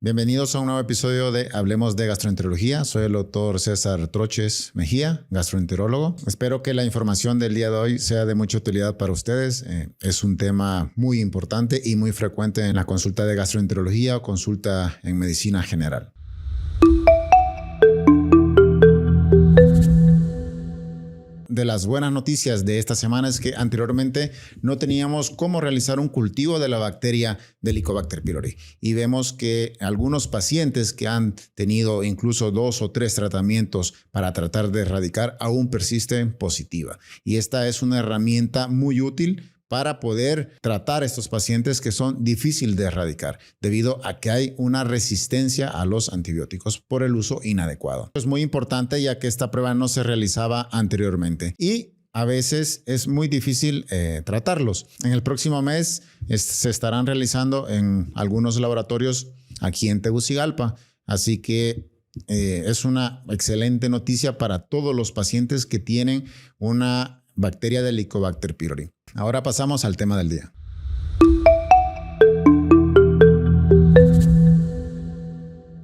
Bienvenidos a un nuevo episodio de Hablemos de Gastroenterología. Soy el doctor César Troches Mejía, gastroenterólogo. Espero que la información del día de hoy sea de mucha utilidad para ustedes. Es un tema muy importante y muy frecuente en la consulta de gastroenterología o consulta en medicina general. De las buenas noticias de esta semana es que anteriormente no teníamos cómo realizar un cultivo de la bacteria de Helicobacter pylori. Y vemos que algunos pacientes que han tenido incluso 2 o 3 tratamientos para tratar de erradicar aún persisten positiva. Y esta es una herramienta muy útil para poder tratar estos pacientes que son difíciles de erradicar debido a que hay una resistencia a los antibióticos por el uso inadecuado. Es muy importante ya que esta prueba no se realizaba anteriormente y a veces es muy difícil tratarlos. En el próximo mes se estarán realizando en algunos laboratorios aquí en Tegucigalpa, así que es una excelente noticia para todos los pacientes que tienen una bacteria de Helicobacter pylori. Ahora pasamos al tema del día.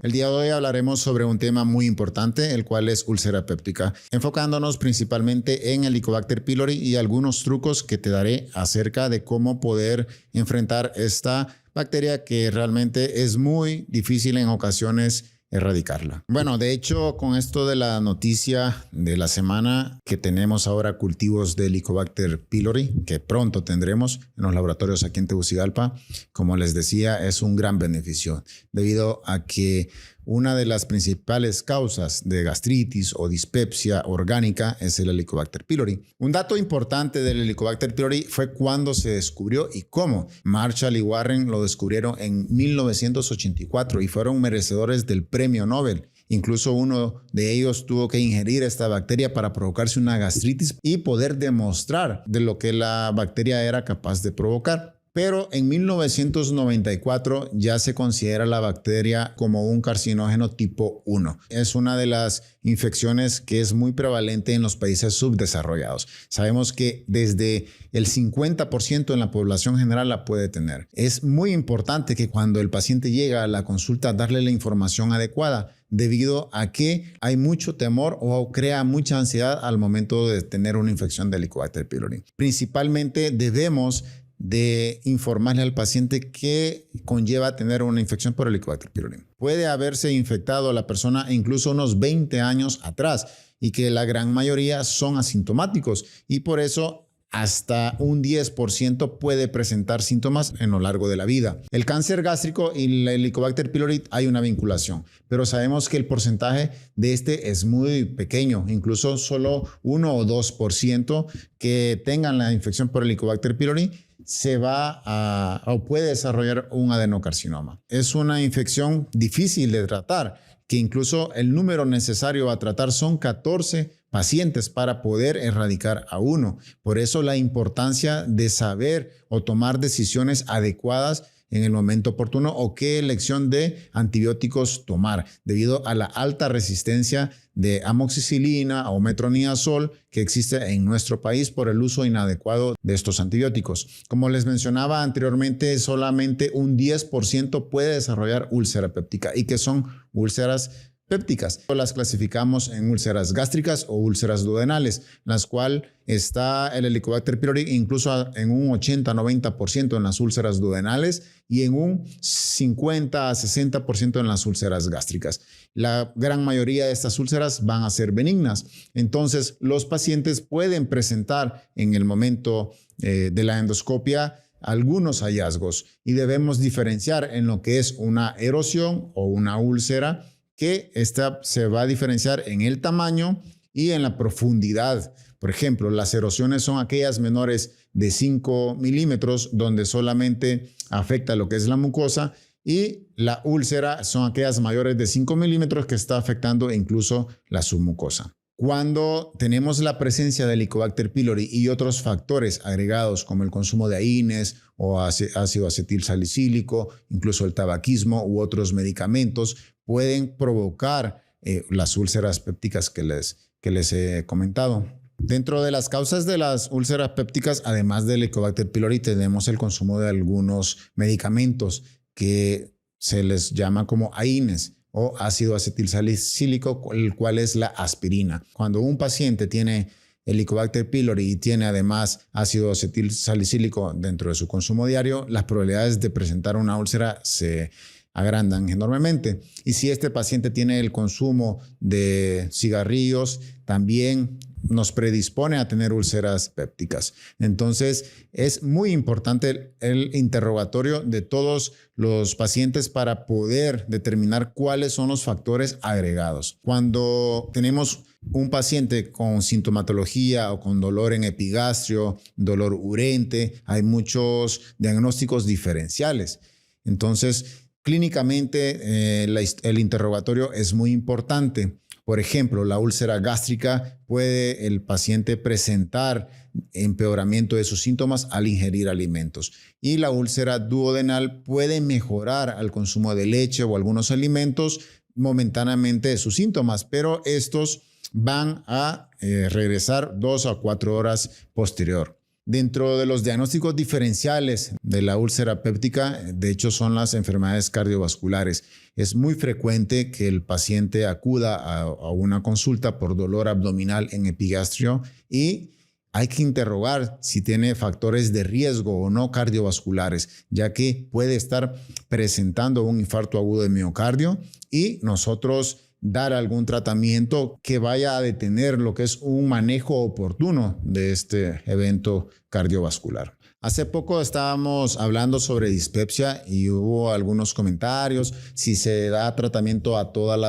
El día de hoy hablaremos sobre un tema muy importante, el cual es úlcera péptica, enfocándonos principalmente en Helicobacter pylori y algunos trucos que te daré acerca de cómo poder enfrentar esta bacteria que realmente es muy difícil en ocasiones erradicarla. Bueno, de hecho, con esto de la noticia de la semana que tenemos ahora cultivos de Helicobacter pylori, que pronto tendremos en los laboratorios aquí en Tegucigalpa, como les decía, es un gran beneficio debido a que una de las principales causas de gastritis o dispepsia orgánica es el Helicobacter pylori. Un dato importante del Helicobacter pylori fue cuándo se descubrió y cómo. Marshall y Warren lo descubrieron en 1984 y fueron merecedores del premio Nobel. Incluso uno de ellos tuvo que ingerir esta bacteria para provocarse una gastritis y poder demostrar de lo que la bacteria era capaz de provocar. Pero en 1994 ya se considera la bacteria como un carcinógeno tipo 1. Es una de las infecciones que es muy prevalente en los países subdesarrollados. Sabemos que desde el 50% en la población general la puede tener. Es muy importante que cuando el paciente llega a la consulta darle la información adecuada, debido a que hay mucho temor o crea mucha ansiedad al momento de tener una infección de Helicobacter pylori. Principalmente debemos de informarle al paciente que conlleva tener una infección por Helicobacter pylori. Puede haberse infectado la persona incluso unos 20 años atrás y que la gran mayoría son asintomáticos y por eso hasta un 10% puede presentar síntomas en lo largo de la vida. El cáncer gástrico y el Helicobacter pylori hay una vinculación, pero sabemos que el porcentaje de este es muy pequeño, incluso solo 1 o 2% que tengan la infección por Helicobacter pylori se va o puede desarrollar un adenocarcinoma. Es una infección difícil de tratar, que incluso el número necesario a tratar son 14 pacientes para poder erradicar a uno. Por eso la importancia de saber o tomar decisiones adecuadas en el momento oportuno o qué elección de antibióticos tomar debido a la alta resistencia de amoxicilina o metronidazol que existe en nuestro país por el uso inadecuado de estos antibióticos. Como les mencionaba anteriormente, solamente un 10% puede desarrollar úlcera péptica y que son úlceras pépticas. Las clasificamos en úlceras gástricas o úlceras duodenales, las cuales está el Helicobacter pylori incluso en un 80-90% en las úlceras duodenales y en un 50-60% en las úlceras gástricas. La gran mayoría de estas úlceras van a ser benignas. Entonces, los pacientes pueden presentar en el momento de la endoscopia algunos hallazgos y debemos diferenciar en lo que es una erosión o una úlcera, que esta se va a diferenciar en el tamaño y en la profundidad. Por ejemplo, las erosiones son aquellas menores de 5 milímetros donde solamente afecta lo que es la mucosa y la úlcera son aquellas mayores de 5 milímetros que está afectando incluso la submucosa. Cuando tenemos la presencia de Helicobacter pylori y otros factores agregados como el consumo de AINES o ácido acetil salicílico, incluso el tabaquismo u otros medicamentos, pueden provocar las úlceras pépticas que les he comentado. Dentro de las causas de las úlceras pépticas, además del Helicobacter pylori, tenemos el consumo de algunos medicamentos que se les llama como AINES o ácido acetilsalicílico, el cual es la aspirina. Cuando un paciente tiene Helicobacter pylori y tiene además ácido acetilsalicílico dentro de su consumo diario, las probabilidades de presentar una úlcera se agrandan enormemente. Y si este paciente tiene el consumo de cigarrillos, también nos predispone a tener úlceras pépticas. Entonces, es muy importante el interrogatorio de todos los pacientes para poder determinar cuáles son los factores agregados. Cuando tenemos un paciente con sintomatología o con dolor en epigastrio, dolor urente, hay muchos diagnósticos diferenciales. Entonces, clínicamente, el interrogatorio es muy importante. Por ejemplo, la úlcera gástrica puede el paciente presentar empeoramiento de sus síntomas al ingerir alimentos. Y la úlcera duodenal puede mejorar al consumo de leche o algunos alimentos momentáneamente de sus síntomas, pero estos van a regresar 2 a 4 horas posterior. Dentro de los diagnósticos diferenciales de la úlcera péptica, de hecho, son las enfermedades cardiovasculares. Es muy frecuente que el paciente acuda a una consulta por dolor abdominal en epigastrio y hay que interrogar si tiene factores de riesgo o no cardiovasculares, ya que puede estar presentando un infarto agudo de miocardio y nosotros dar algún tratamiento que vaya a detener lo que es un manejo oportuno de este evento cardiovascular. Hace poco estábamos hablando sobre dispepsia y hubo algunos comentarios si se da tratamiento a todas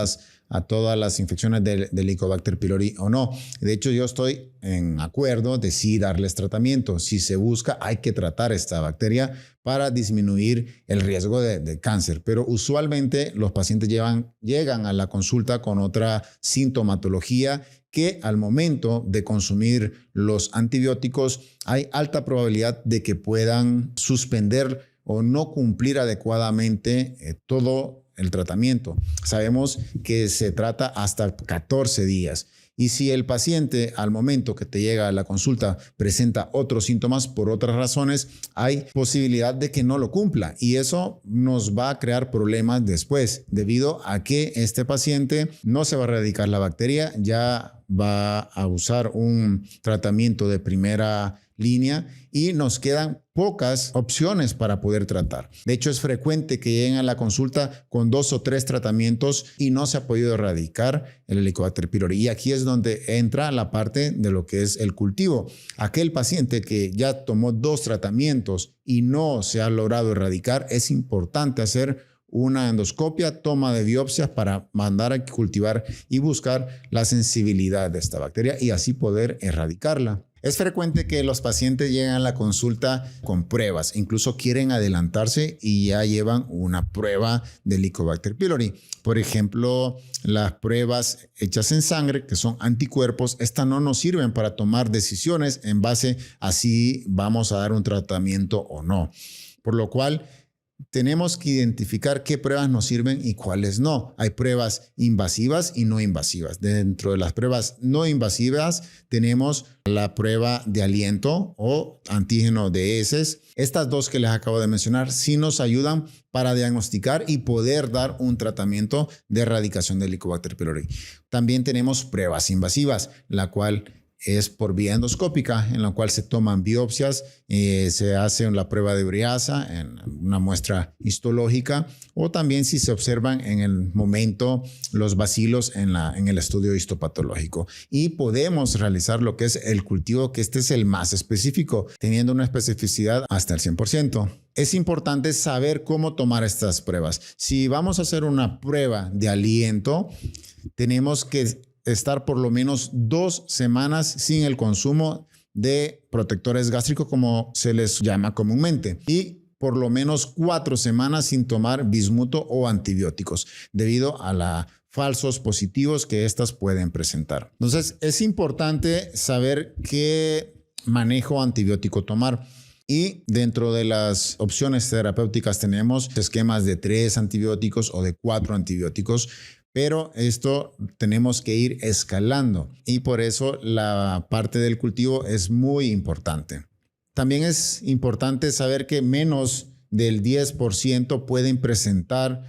las infecciones del Helicobacter pylori o no. De hecho, yo estoy en acuerdo de sí darles tratamiento. Si se busca, hay que tratar esta bacteria para disminuir el riesgo de cáncer. Pero usualmente los pacientes llegan a la consulta con otra sintomatología que al momento de consumir los antibióticos hay alta probabilidad de que puedan suspender o no cumplir adecuadamente todo el tratamiento. Sabemos que se trata hasta 14 días. Y si el paciente al momento que te llega a la consulta presenta otros síntomas por otras razones, hay posibilidad de que no lo cumpla. Y eso nos va a crear problemas después, debido a que este paciente no se va a erradicar la bacteria, ya va a usar un tratamiento de primera línea y nos quedan pocas opciones para poder tratar. De hecho, es frecuente que lleguen a la consulta con 2 o 3 tratamientos y no se ha podido erradicar el Helicobacter pylori. Y aquí es donde entra la parte de lo que es el cultivo. Aquel paciente que ya tomó 2 tratamientos y no se ha logrado erradicar, es importante hacer una endoscopia, toma de biopsias para mandar a cultivar y buscar la sensibilidad de esta bacteria y así poder erradicarla. Es frecuente que los pacientes lleguen a la consulta con pruebas, incluso quieren adelantarse y ya llevan una prueba de Helicobacter pylori. Por ejemplo, las pruebas hechas en sangre, que son anticuerpos, estas no nos sirven para tomar decisiones en base a si vamos a dar un tratamiento o no. Por lo cual, tenemos que identificar qué pruebas nos sirven y cuáles no. Hay pruebas invasivas y no invasivas. Dentro de las pruebas no invasivas tenemos la prueba de aliento o antígeno de heces. Estas dos que les acabo de mencionar sí nos ayudan para diagnosticar y poder dar un tratamiento de erradicación del Helicobacter pylori. También tenemos pruebas invasivas, la cual es por vía endoscópica, en la cual se toman biopsias, se hace la prueba de ureasa en una muestra histológica o también si se observan en el momento los bacilos en el estudio histopatológico. Y podemos realizar lo que es el cultivo, que este es el más específico, teniendo una especificidad hasta el 100%. Es importante saber cómo tomar estas pruebas. Si vamos a hacer una prueba de aliento, tenemos que estar por lo menos 2 semanas sin el consumo de protectores gástricos, como se les llama comúnmente, y por lo menos 4 semanas sin tomar bismuto o antibióticos, debido a los falsos positivos que estas pueden presentar. Entonces, es importante saber qué manejo antibiótico tomar. Y dentro de las opciones terapéuticas tenemos esquemas de 3 antibióticos o de 4 antibióticos, pero esto tenemos que ir escalando y por eso la parte del cultivo es muy importante. También es importante saber que menos del 10% pueden presentar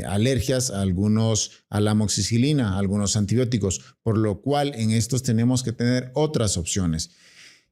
alergias a la amoxicilina, a algunos antibióticos, por lo cual en estos tenemos que tener otras opciones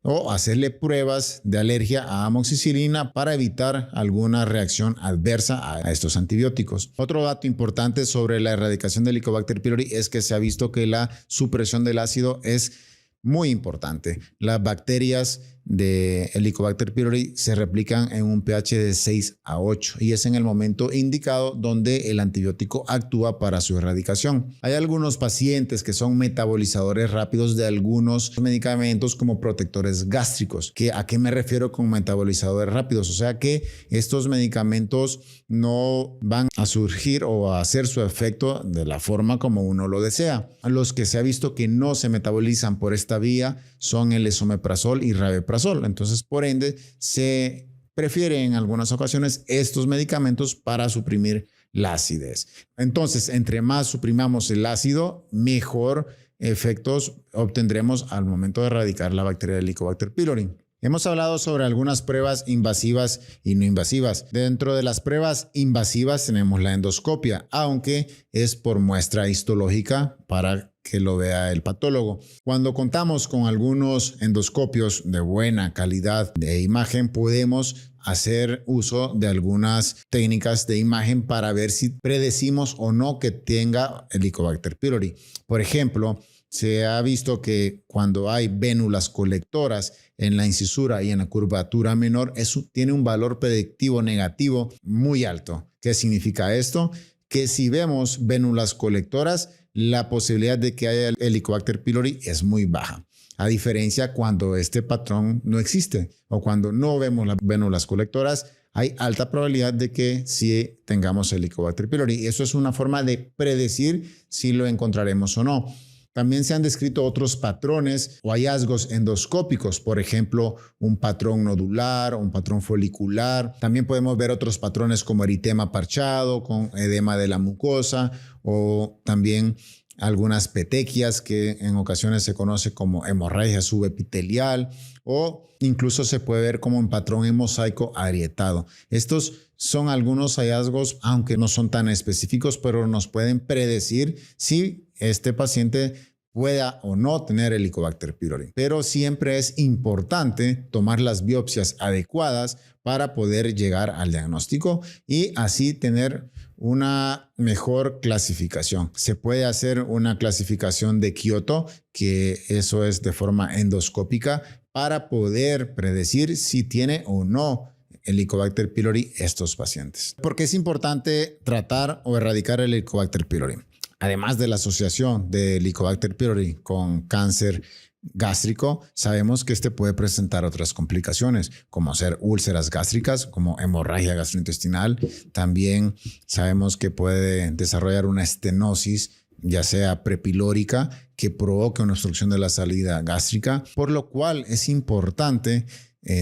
o hacerle pruebas de alergia a amoxicilina para evitar alguna reacción adversa a estos antibióticos. Otro dato importante sobre la erradicación del Helicobacter pylori es que se ha visto que la supresión del ácido es muy importante. Las bacterias de Helicobacter pylori se replican en un pH de 6 a 8 y es en el momento indicado donde el antibiótico actúa para su erradicación. Hay algunos pacientes que son metabolizadores rápidos de algunos medicamentos como protectores gástricos. ¿A qué me refiero con metabolizadores rápidos? O sea que estos medicamentos no van a surgir o a hacer su efecto de la forma como uno lo desea. Los que se ha visto que no se metabolizan por esta vía son el esomeprazol y rabeprazol. Entonces, por ende, se prefiere en algunas ocasiones estos medicamentos para suprimir la acidez. Entonces, entre más suprimamos el ácido, mejor efectos obtendremos al momento de erradicar la bacteria del Helicobacter pylori. Hemos hablado sobre algunas pruebas invasivas y no invasivas. Dentro de las pruebas invasivas tenemos la endoscopia, aunque es por muestra histológica para que lo vea el patólogo. Cuando contamos con algunos endoscopios de buena calidad de imagen, podemos hacer uso de algunas técnicas de imagen para ver si predecimos o no que tenga Helicobacter pylori. Por ejemplo, se ha visto que cuando hay vénulas colectoras en la incisura y en la curvatura menor, eso tiene un valor predictivo negativo muy alto. ¿Qué significa esto? Que si vemos vénulas colectoras, la posibilidad de que haya Helicobacter pylori es muy baja. A diferencia cuando este patrón no existe o cuando no vemos las vénulas colectoras, hay alta probabilidad de que sí tengamos Helicobacter pylori. Y eso es una forma de predecir si lo encontraremos o no. También se han descrito otros patrones o hallazgos endoscópicos, por ejemplo, un patrón nodular, un patrón folicular. También podemos ver otros patrones como eritema parchado, con edema de la mucosa o también algunas petequias que en ocasiones se conoce como hemorragia subepitelial o incluso se puede ver como un patrón en mosaico agrietado. Estos son algunos hallazgos, aunque no son tan específicos, pero nos pueden predecir si este paciente pueda o no tener Helicobacter pylori. Pero siempre es importante tomar las biopsias adecuadas para poder llegar al diagnóstico y así tener una mejor clasificación. Se puede hacer una clasificación de Kyoto, que eso es de forma endoscópica, para poder predecir si tiene o no Helicobacter pylori estos pacientes. ¿Por qué es importante tratar o erradicar el Helicobacter pylori? Además de la asociación de Helicobacter pylori con cáncer gástrico, sabemos que este puede presentar otras complicaciones, como ser úlceras gástricas, como hemorragia gastrointestinal. También sabemos que puede desarrollar una estenosis, ya sea prepilórica, que provoque una obstrucción de la salida gástrica, por lo cual es importante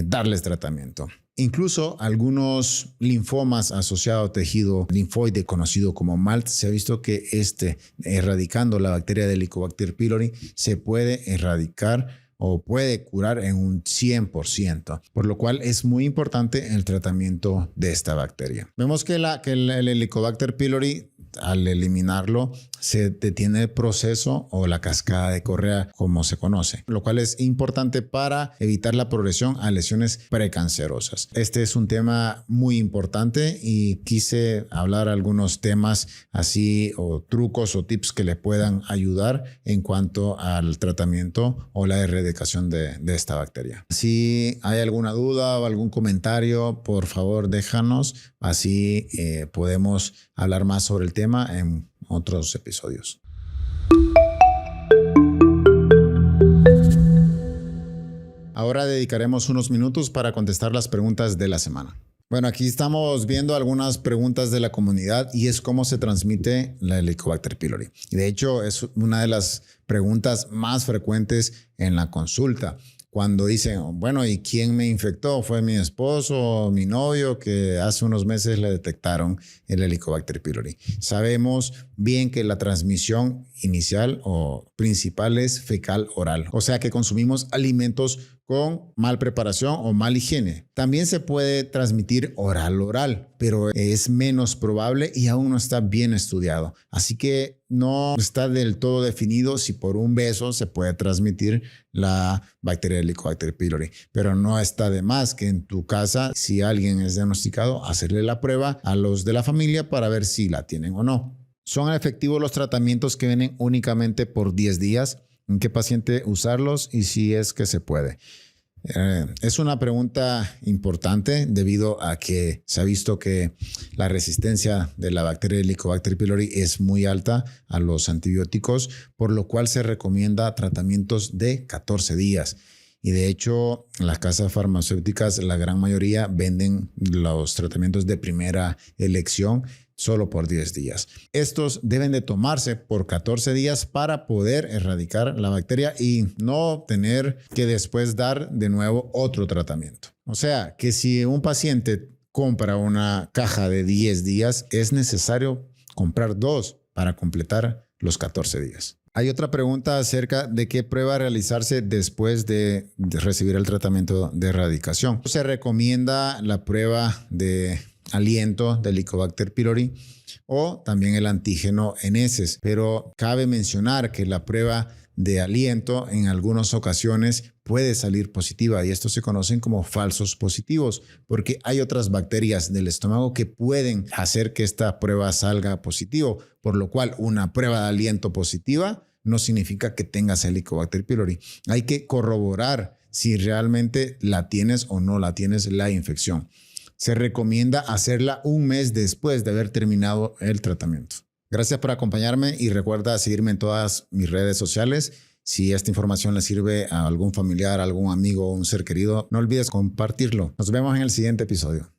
darles tratamiento. Incluso algunos linfomas asociados a tejido linfoide conocido como MALT, se ha visto que erradicando la bacteria de Helicobacter pylori se puede erradicar o puede curar en un 100%, por lo cual es muy importante el tratamiento de esta bacteria. Vemos que el Helicobacter pylori, al eliminarlo, se detiene el proceso o la cascada de Correa, como se conoce, lo cual es importante para evitar la progresión a lesiones precancerosas. Este es un tema muy importante y quise hablar algunos temas así o trucos o tips que le puedan ayudar en cuanto al tratamiento o la erradicación de esta bacteria. Si hay alguna duda o algún comentario, por favor déjanos, así podemos hablar más sobre el tema en otros episodios. Ahora dedicaremos unos minutos para contestar las preguntas de la semana. Bueno, aquí estamos viendo algunas preguntas de la comunidad y es cómo se transmite la Helicobacter pylori. Y de hecho es una de las preguntas más frecuentes en la consulta. Cuando dicen, bueno, ¿y quién me infectó? ¿Fue mi esposo o mi novio que hace unos meses le detectaron el Helicobacter pylori? Sabemos bien que la transmisión inicial o principal es fecal oral, o sea que consumimos alimentos con mal preparación o mal higiene. También se puede transmitir oral, pero es menos probable y aún no está bien estudiado. Así que no está del todo definido si por un beso se puede transmitir la bacteria Helicobacter pylori, pero no está de más que en tu casa, si alguien es diagnosticado, hacerle la prueba a los de la familia para ver si la tienen o no. ¿Son efectivos los tratamientos que vienen únicamente por 10 días? ¿En qué paciente usarlos y si es que se puede? Es una pregunta importante debido a que se ha visto que la resistencia de la bacteria Helicobacter pylori es muy alta a los antibióticos, por lo cual se recomienda tratamientos de 14 días. Y de hecho, las casas farmacéuticas, la gran mayoría venden los tratamientos de primera elección solo por 10 días. Estos deben de tomarse por 14 días para poder erradicar la bacteria y no tener que después dar de nuevo otro tratamiento. O sea, que si un paciente compra una caja de 10 días, es necesario comprar 2 para completar los 14 días. Hay otra pregunta acerca de qué prueba realizarse después de recibir el tratamiento de erradicación. Se recomienda la prueba de aliento de Helicobacter pylori o también el antígeno en heces, pero cabe mencionar que la prueba de aliento en algunas ocasiones puede salir positiva y estos se conocen como falsos positivos porque hay otras bacterias del estómago que pueden hacer que esta prueba salga positivo, por lo cual una prueba de aliento positiva no significa que tengas Helicobacter pylori. Hay que corroborar si realmente la tienes o no la tienes la infección. Se recomienda hacerla un mes después de haber terminado el tratamiento. Gracias por acompañarme y recuerda seguirme en todas mis redes sociales. Si esta información le sirve a algún familiar, algún amigo o un ser querido, no olvides compartirlo. Nos vemos en el siguiente episodio.